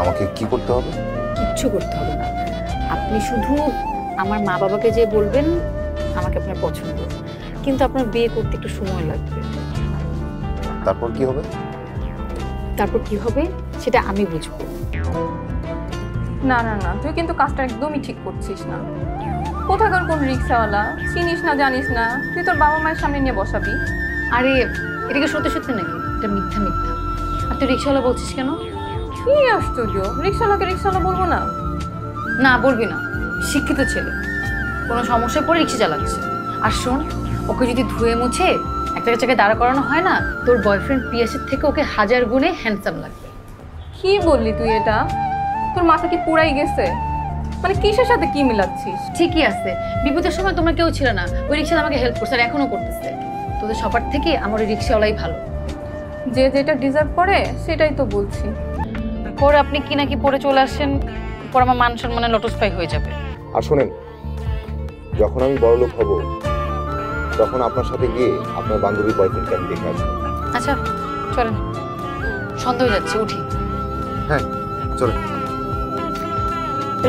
আমাকে কি করতে হবে? কিচ্ছু করতে হবে না, আপনি শুধু আমার মা বাবাকে যে বলবেন আমাকে আপনার পছন্দ, কিন্তু আপনার বিয়ে করতে একটু সময় লাগবে। তারপর কি হবে? তারপর কি হবে সেটা আমি বুঝবো। না না না, তুই কিন্তু কাজটা একদমই ঠিক করছিস না। কোথাকার কোন রিক্সাওয়ালা, চিনিস না জানিস না, তুই তোর বাবা মায়ের সামনে নিয়ে বসাবি? আরে এটা কি সত্যি সত্যি নাকি? এটা মিথ্যা মিথ্যা। আর তুই রিক্সাওয়ালা বলছিস কেন? কি আশ্চর্য, রিক্সাওয়ালাকে রিক্সাওয়ালা বলবো না? না বলবি না, শিক্ষিত ছেলে, কোনো সমস্যায় পড়ে রিক্সা চালাচ্ছে। আর শোন, ওকে যদি ধুয়ে মুছে একটা জায়গায় দাঁড়া করানো হয় না, তোর বয়ফ্রেন্ড পিয়াসের থেকে ওকে 1000 গুণে হ্যান্ডসাম লাগবে। কি বললি তুই এটা? তোর মাথা কি পুরাই গেছে? মানে কিসের সাথে কি মিলাচ্ছিস? ঠিকই আছে, বিপদের সময় তোমরা কেউ ছিল না, ওই রিক্সা আমাকে হেল্প করছে আর এখনো করতেছে। তোদের সবার থেকে আমার ওই রিক্সাওয়ালাই ভালো। যে যেটা ডিজার্ভ করে সেটাই তো বলছি। পরে আপনি কি নাকি পরে চলে আসেন, পর আমার মান সম্মানে লটস্পাই হয়ে যাবে। আর শোনেন, যখন আমি বড়লোক হব তখন আপনার সাথে গিয়ে আপনার বান্ধবীর বয়ফ্রেন্ডকে আমি দেখে আসবো। আচ্ছা চলেন, সন্ধ্যা হয়ে যাচ্ছে, উঠি। হ্যাঁ চলেন।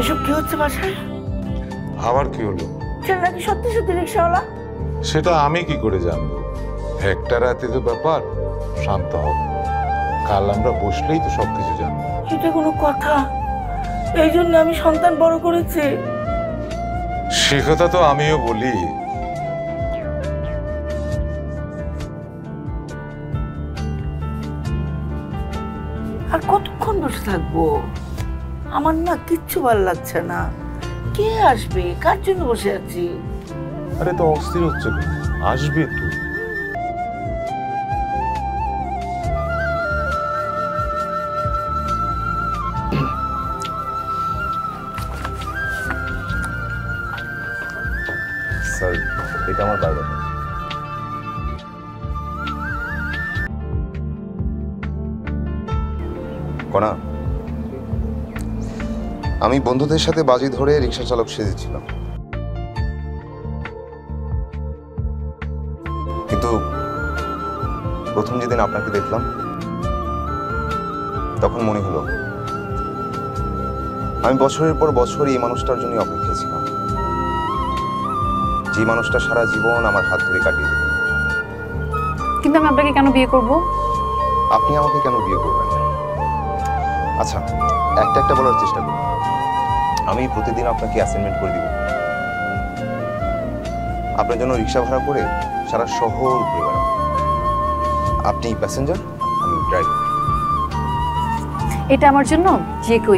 এসব কি হচ্ছে বাসায়? আবার কি হলো? ছেলে নাকি সত্যি সত্যি রিক্সাওয়ালা? সেটা আমি কি করে জানবো? একটা রাতে তো ব্যাপার, শান্ত হব, কাল আমরা বসলেই তো সবকিছু জানবো। এটা কোনো কথা? এই জন্য আমি সন্তান বড় করেছি। সে কথা তো আমিও বলি। আর কতক্ষণ বসে থাকবো? আমার না কিচ্ছু ভালো লাগছে না। কে আসবে? কার জন্য বসে আছি? আরে তো অস্থির হচ্ছে, আসবে তো। স্যার, এটা আমার বায়োডাটা। কণা, আমি বন্ধুদের সাথে বাজি ধরে রিক্সা চালক সেজেছিলাম, কিন্তু প্রথম যেদিন আপনাকে দেখলাম তখন মনে হলো আমি বছরের পর বছর এই মানুষটার জন্য অপেক্ষা ছিলাম, যে মানুষটা সারা জীবন আমার হাত ধরে কাটিয়ে দেবে। কিন্তু আমি আপনাকে কেন বিয়ে করব? আপনি আমাকে কেন বিয়ে করবেন? আচ্ছা, একটা একটা বলার চেষ্টা করুন। আমি প্রতিদিন আপনাকে অ্যাসাইনমেন্ট করে দিব, আপনার জন্য রিক্সা ভাড়া করে সারা শহর ঘুরে বেড়াবো। আপনি প্যাসেঞ্জার, আমি ড্রাইভার। এটা আমার জন্য যে কেউ